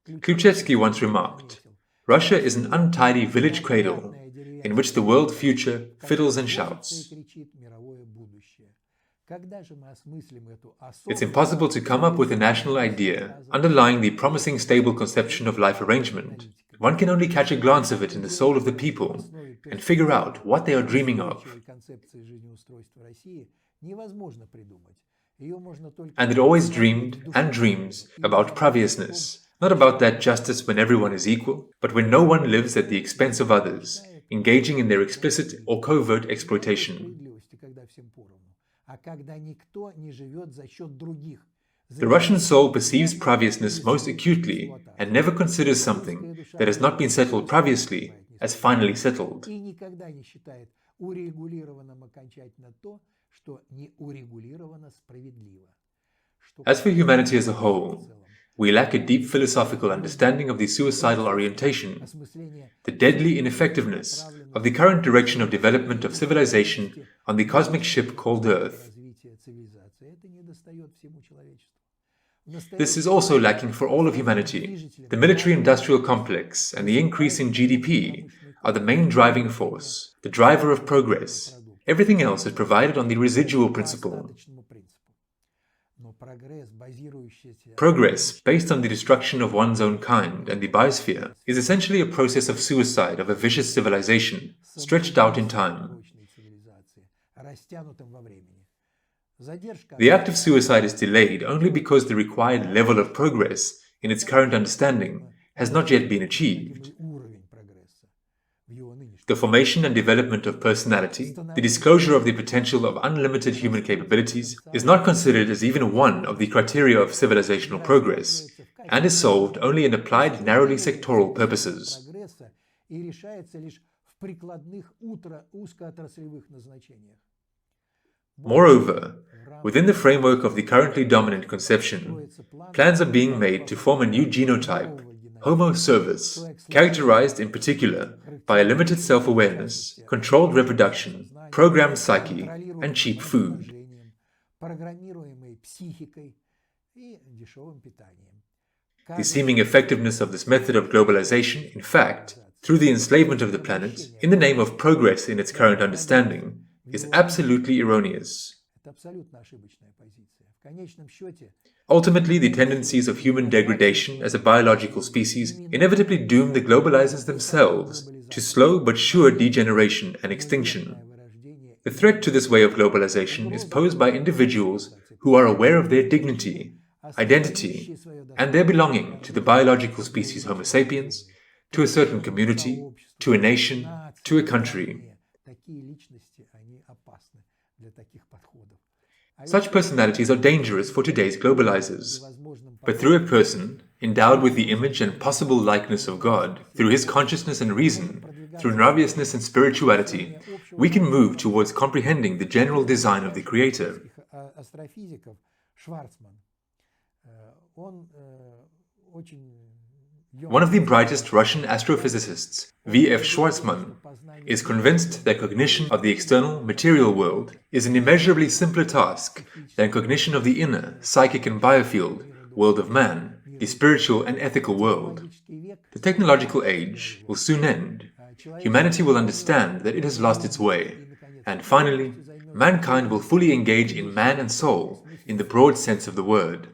Kluchevsky once remarked, "Russia is an untidy village cradle in which the world future fiddles and shouts." It's impossible to come up with a national idea underlying the promising stable conception of life arrangement. One can only catch a glance of it in the soul of the people and figure out what they are dreaming of. And it always dreamed and dreams about praviousness, not about that justice when everyone is equal, but when no one lives at the expense of others, engaging in their explicit or covert exploitation. The Russian soul perceives praviousness most acutely and never considers something that has not been settled previously as finally settled. As for humanity as a whole, we lack a deep philosophical understanding of the suicidal orientation, the deadly ineffectiveness of the current direction of development of civilization on the cosmic ship called Earth. This is also lacking for all of humanity. The military-industrial complex and the increase in GDP are the main driving force, the driver of progress. Everything else is provided on the residual principle. Progress, based on the destruction of one's own kind and the biosphere, is essentially a process of suicide of a vicious civilization, stretched out in time. The act of suicide is delayed only because the required level of progress, in its current understanding, has not yet been achieved. The formation and development of personality, the disclosure of the potential of unlimited human capabilities, is not considered as even one of the criteria of civilizational progress, and is solved only in applied narrowly sectoral purposes. Moreover, within the framework of the currently dominant conception, plans are being made to form a new genotype, Homo Servus, characterized in particular by a limited self-awareness, controlled reproduction, programmed psyche, and cheap food. The seeming effectiveness of this method of globalization, in fact, through the enslavement of the planet, in the name of progress in its current understanding, is absolutely erroneous. Ultimately, the tendencies of human degradation as a biological species inevitably doom the globalizers themselves to slow but sure degeneration and extinction. The threat to this way of globalization is posed by individuals who are aware of their dignity, identity, and their belonging to the biological species Homo sapiens, to a certain community, to a nation, to a country. Such personalities are dangerous for today's globalizers. But through a person, endowed with the image and possible likeness of God, through his consciousness and reason, through nraviousness and spirituality, we can move towards comprehending the general design of the Creator. One of the brightest Russian astrophysicists, V.F. Schwarzman, is convinced that cognition of the external, material world is an immeasurably simpler task than cognition of the inner, psychic and biofield world of man, the spiritual and ethical world. The technological age will soon end. Humanity will understand that it has lost its way. And finally, mankind will fully engage in man and soul in the broad sense of the word.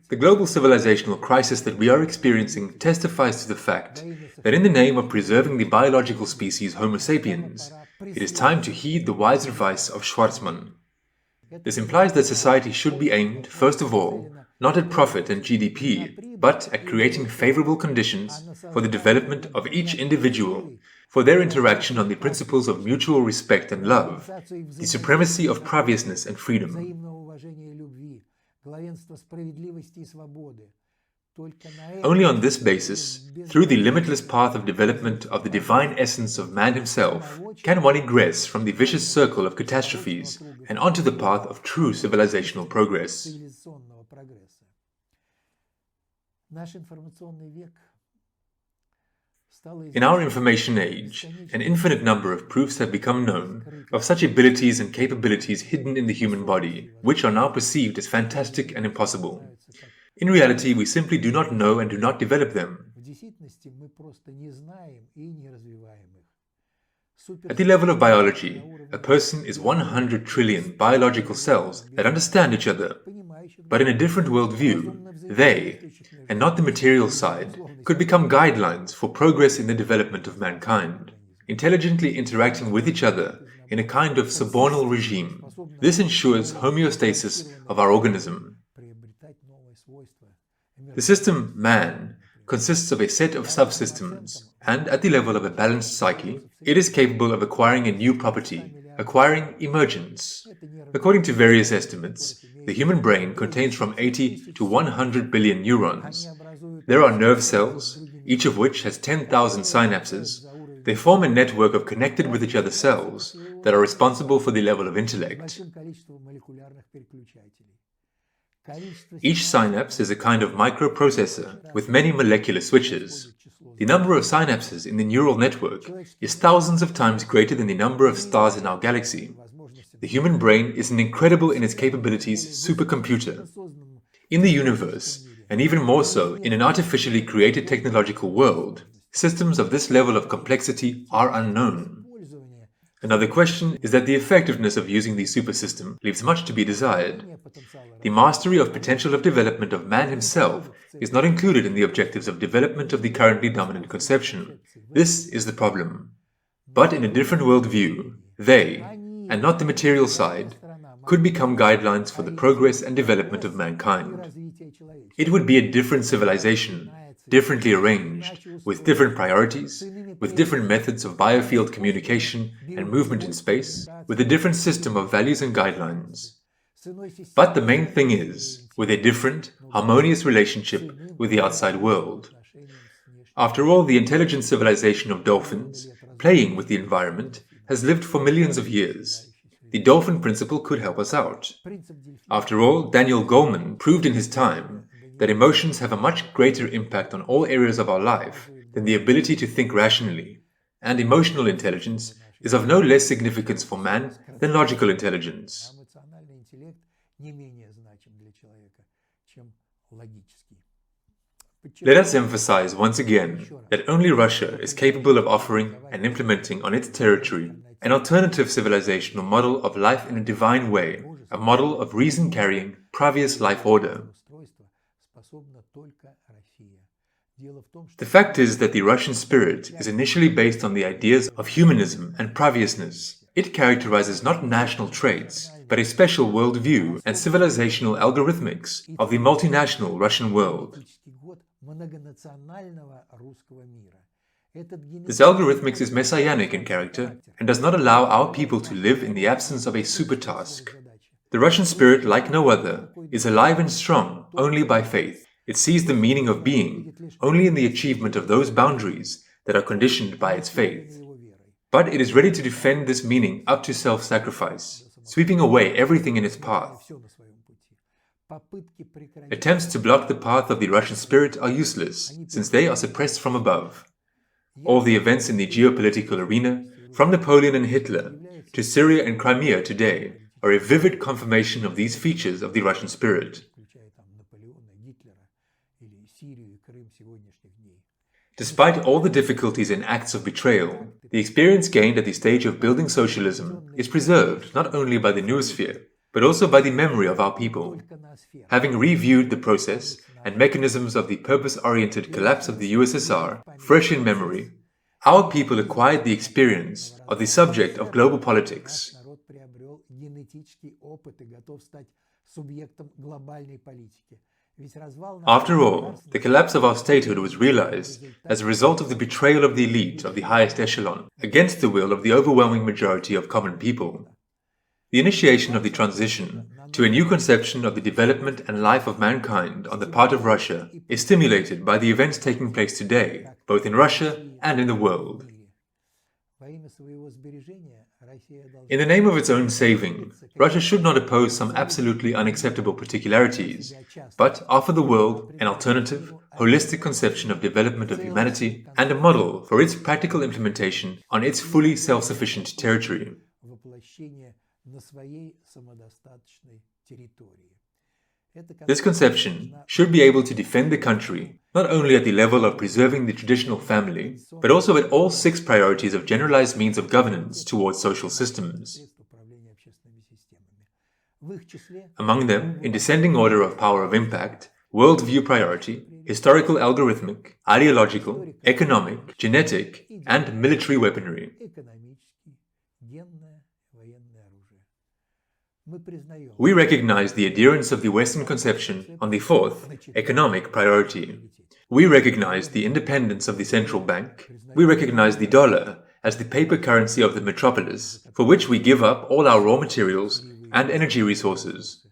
The global civilizational crisis that we are experiencing testifies to the fact that in the name of preserving the biological species Homo sapiens, it is time to heed the wise advice of Schwarzman. This implies that society should be aimed, first of all, not at profit and GDP, but at creating favorable conditions for the development of each individual, for their interaction on the principles of mutual respect and love, the supremacy of praviousness and freedom. Only on this basis, through the limitless path of development of the divine essence of man himself, can one egress from the vicious circle of catastrophes and onto the path of true civilizational progress. In our information age, an infinite number of proofs have become known of such abilities and capabilities hidden in the human body, which are now perceived as fantastic and impossible. In reality, we simply do not know and do not develop them. At the level of biology, a person is 100 trillion biological cells that understand each other. But in a different worldview, they, and not the material side, could become guidelines for progress in the development of mankind, intelligently interacting with each other in a kind of subornal regime. This ensures homeostasis of our organism. The system, man, consists of a set of subsystems, and at the level of a balanced psyche, it is capable of acquiring a new property, acquiring emergence. According to various estimates, the human brain contains from 80 to 100 billion neurons. There are nerve cells, each of which has 10,000 synapses. They form a network of connected with each other cells that are responsible for the level of intellect. Each synapse is a kind of microprocessor with many molecular switches. The number of synapses in the neural network is thousands of times greater than the number of stars in our galaxy. The human brain is an incredible in its capabilities supercomputer. In the universe, and even more so in an artificially created technological world, systems of this level of complexity are unknown. Another question is that the effectiveness of using the supersystem leaves much to be desired. The mastery of potential of development of man himself is not included in the objectives of development of the currently dominant conception. This is the problem. But in a different worldview, they, and not the material side, could become guidelines for the progress and development of mankind. It would be a different civilization, differently arranged, with different priorities, with different methods of biofield communication and movement in space, with a different system of values and guidelines. But the main thing is, with a different, harmonious relationship with the outside world. After all, the intelligent civilization of dolphins, playing with the environment, has lived for millions of years. The dolphin principle could help us out. After all, Daniel Goleman proved in his time that emotions have a much greater impact on all areas of our life than the ability to think rationally, and emotional intelligence is of no less significance for man than logical intelligence. Let us emphasize once again that only Russia is capable of offering and implementing on its territory an alternative civilizational model of life in a divine way, a model of reason-carrying, pravious life order. The fact is that the Russian spirit is initially based on the ideas of humanism and praviousness. It characterizes not national traits, but a special worldview and civilizational algorithmics of the multinational Russian world. This algorithmics is messianic in character and does not allow our people to live in the absence of a super task. The Russian spirit, like no other, is alive and strong only by faith. It sees the meaning of being only in the achievement of those boundaries that are conditioned by its faith. But it is ready to defend this meaning up to self-sacrifice, sweeping away everything in its path. Attempts to block the path of the Russian spirit are useless, since they are suppressed from above. All the events in the geopolitical arena, from Napoleon and Hitler to Syria and Crimea today, are a vivid confirmation of these features of the Russian spirit. Despite all the difficulties and acts of betrayal, the experience gained at the stage of building socialism is preserved not only by the noosphere, but also by the memory of our people. Having reviewed the process and mechanisms of the purpose-oriented collapse of the USSR, fresh in memory, our people acquired the experience of the subject of global politics. After all, the collapse of our statehood was realized as a result of the betrayal of the elite of the highest echelon, against the will of the overwhelming majority of common people. The initiation of the transition to a new conception of the development and life of mankind on the part of Russia is stimulated by the events taking place today, both in Russia and in the world. In the name of its own saving, Russia should not oppose some absolutely unacceptable particularities, but offer the world an alternative, holistic conception of development of humanity and a model for its practical implementation on its fully self-sufficient territory. This conception should be able to defend the country not only at the level of preserving the traditional family, but also at all 6 priorities of generalized means of governance towards social systems. Among them, in descending order of power of impact, worldview priority, historical algorithmic, ideological, economic, genetic, and military weaponry. We recognize the adherence of the Western conception on the 4th, economic priority. We recognize the independence of the central bank. We recognize the dollar as the paper currency of the metropolis, for which we give up all our raw materials and energy resources.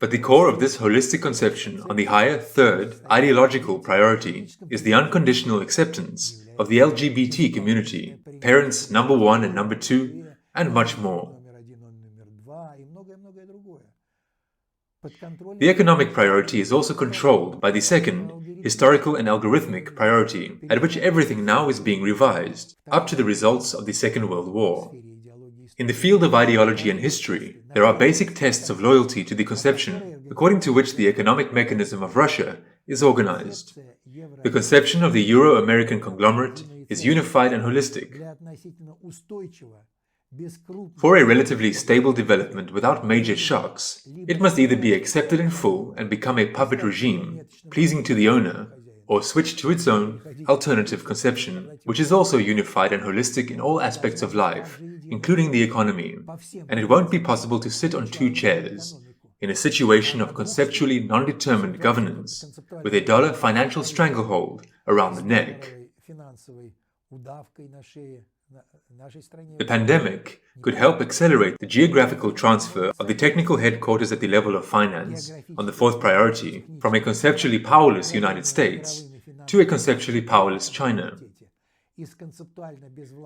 But the core of this holistic conception on the higher 3rd, ideological priority is the unconditional acceptance of the LGBT community, parents number 1 and number 2, and much more. The economic priority is also controlled by the 2nd, historical and algorithmic priority, at which everything now is being revised, up to the results of the Second World War. In the field of ideology and history, there are basic tests of loyalty to the conception according to which the economic mechanism of Russia is organized. The conception of the Euro-American conglomerate is unified and holistic. For a relatively stable development without major shocks, it must either be accepted in full and become a puppet regime, pleasing to the owner, or switch to its own alternative conception, which is also unified and holistic in all aspects of life, including the economy, and it won't be possible to sit on 2 chairs, in a situation of conceptually non-determined governance, with a dollar financial stranglehold around the neck. The pandemic could help accelerate the geographical transfer of the technical headquarters at the level of finance, on the 4th priority, from a conceptually powerless United States to a conceptually powerless China.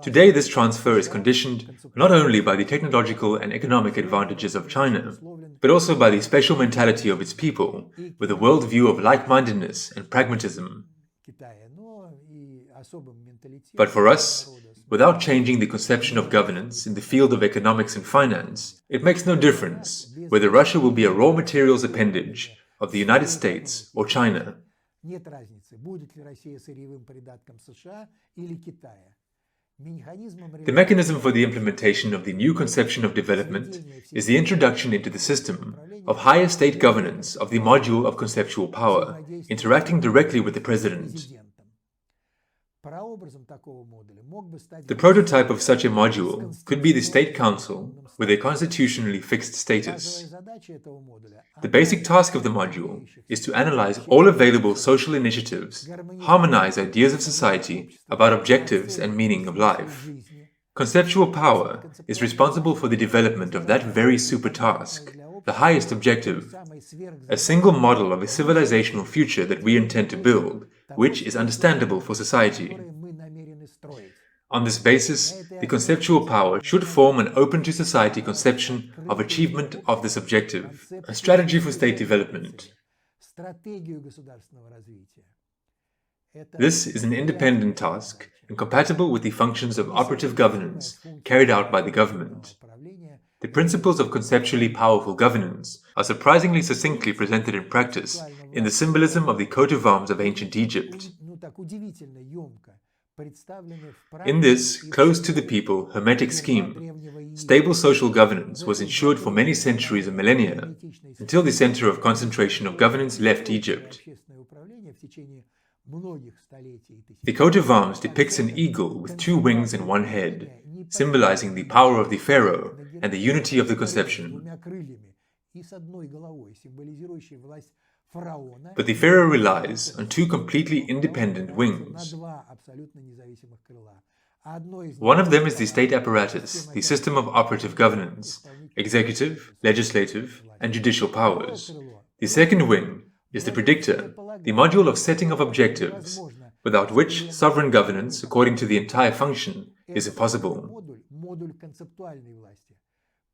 Today, this transfer is conditioned not only by the technological and economic advantages of China, but also by the special mentality of its people, with a worldview of like-mindedness and pragmatism. But for us, without changing the conception of governance in the field of economics and finance, it makes no difference whether Russia will be a raw materials appendage of the United States or China. Нет разницы, будет ли Россия сырьевым придатком США или Китая. The mechanism for the implementation of the new conception of development is the introduction into the system of higher state governance of the module of conceptual power, interacting directly with the president. The prototype of such a module could be the State Council with a constitutionally fixed status. The basic task of the module is to analyze all available social initiatives, harmonize ideas of society about objectives and meaning of life. Conceptual power is responsible for the development of that very super task, the highest objective, a single model of a civilizational future that we intend to build, which is understandable for society. On this basis, the conceptual power should form an open-to-society conception of achievement of this objective, a strategy for state development. This is an independent task, incompatible with the functions of operative governance carried out by the government. The principles of conceptually powerful governance are surprisingly succinctly presented in practice in the symbolism of the coat of arms of ancient Egypt. In this, close to the people, hermetic scheme, stable social governance was ensured for many centuries and millennia, until the center of concentration of governance left Egypt. The coat of arms depicts an eagle with two wings and one head, symbolizing the power of the pharaoh and the unity of the conception. But the pharaoh relies on two completely independent wings. One of them is the state apparatus, the system of operative governance, executive, legislative, and judicial powers. The second wing is the predictor, the module of setting of objectives, without which sovereign governance, according to the entire function, is impossible.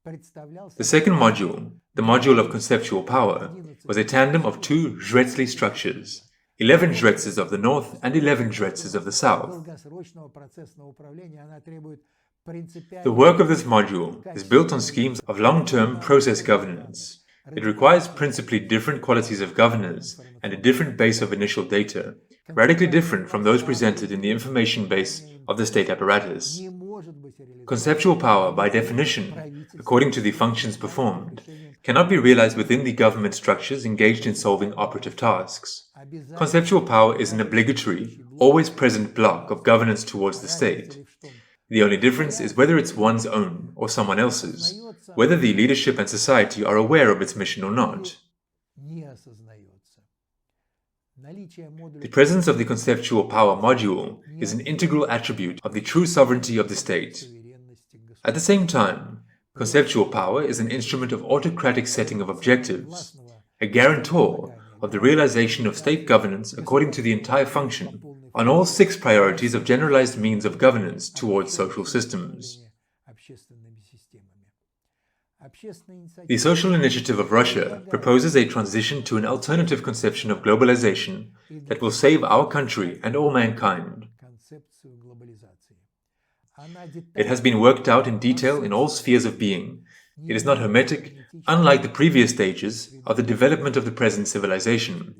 The second module, the module of conceptual power, was a tandem of two Jretsli structures, 11 Jretses of the north and 11 Jretses of the south. The work of this module is built on schemes of long-term process governance. It requires principally different qualities of governors and a different base of initial data, radically different from those presented in the information base of the state apparatus. Conceptual power, by definition, according to the functions performed, cannot be realized within the government structures engaged in solving operative tasks. Conceptual power is an obligatory, always present block of governance towards the state. The only difference is whether it's one's own or someone else's, whether the leadership and society are aware of its mission or not. The presence of the conceptual power module is an integral attribute of the true sovereignty of the state. At the same time, conceptual power is an instrument of autocratic setting of objectives, a guarantor of the realization of state governance according to the entire function, on all 6 priorities of generalized means of governance towards social systems. The social initiative of Russia proposes a transition to an alternative conception of globalization that will save our country and all mankind. It has been worked out in detail in all spheres of being. It is not hermetic, unlike the previous stages of the development of the present civilization.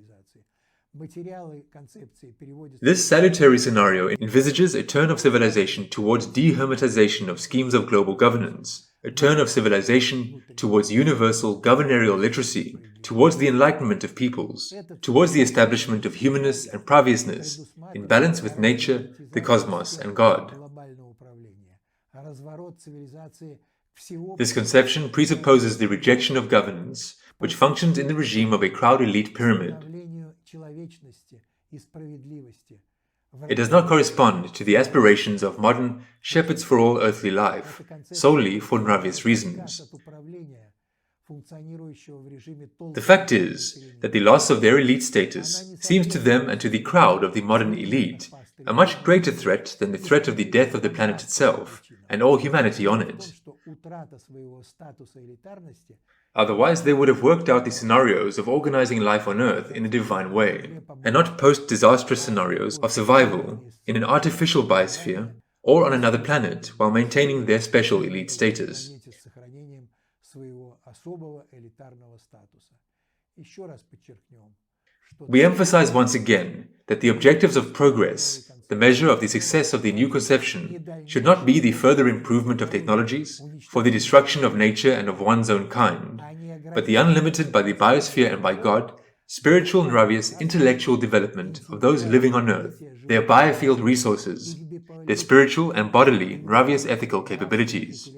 This salutary scenario envisages a turn of civilization towards dehermetization of schemes of global governance, a turn of civilization towards universal governorial literacy, towards the enlightenment of peoples, towards the establishment of humanness and praviousness, in balance with nature, the cosmos, and God. This conception presupposes the rejection of governance, which functions in the regime of a crowd elite pyramid. It does not correspond to the aspirations of modern shepherds for all earthly life, solely for unpravious reasons. The fact is that the loss of their elite status seems to them and to the crowd of the modern elite a much greater threat than the threat of the death of the planet itself and all humanity on it. Otherwise, they would have worked out the scenarios of organizing life on Earth in a divine way, and not post-disastrous scenarios of survival in an artificial biosphere or on another planet while maintaining their special elite status. We emphasize once again that the objectives of progress, the measure of the success of the new conception, should not be the further improvement of technologies for the destruction of nature and of one's own kind, but the unlimited by the biosphere and by God, spiritual unpravious intellectual development of those living on earth, their biofield resources, their spiritual and bodily unpravious ethical capabilities.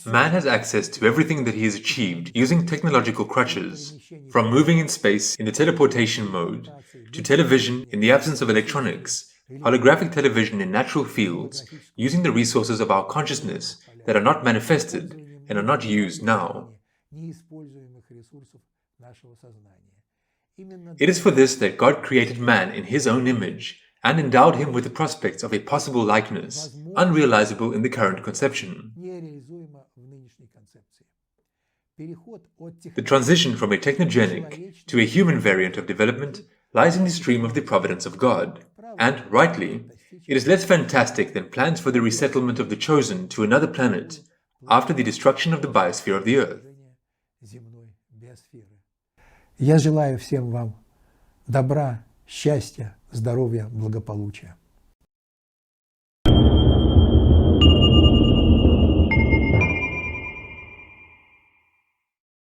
Man has access to everything that he has achieved using technological crutches, from moving in space in the teleportation mode, to television in the absence of electronics, holographic television in natural fields, using the resources of our consciousness that are not manifested and are not used now. It is for this that God created man in his own image and endowed him with the prospects of a possible likeness, unrealizable in the current conception. The transition from a technogenic to a human variant of development lies in the stream of the providence of God, and, rightly, it is less fantastic than plans for the resettlement of the chosen to another planet after the destruction of the biosphere of the Earth. Я желаю всем вам добра, счастья, здоровья, благополучия.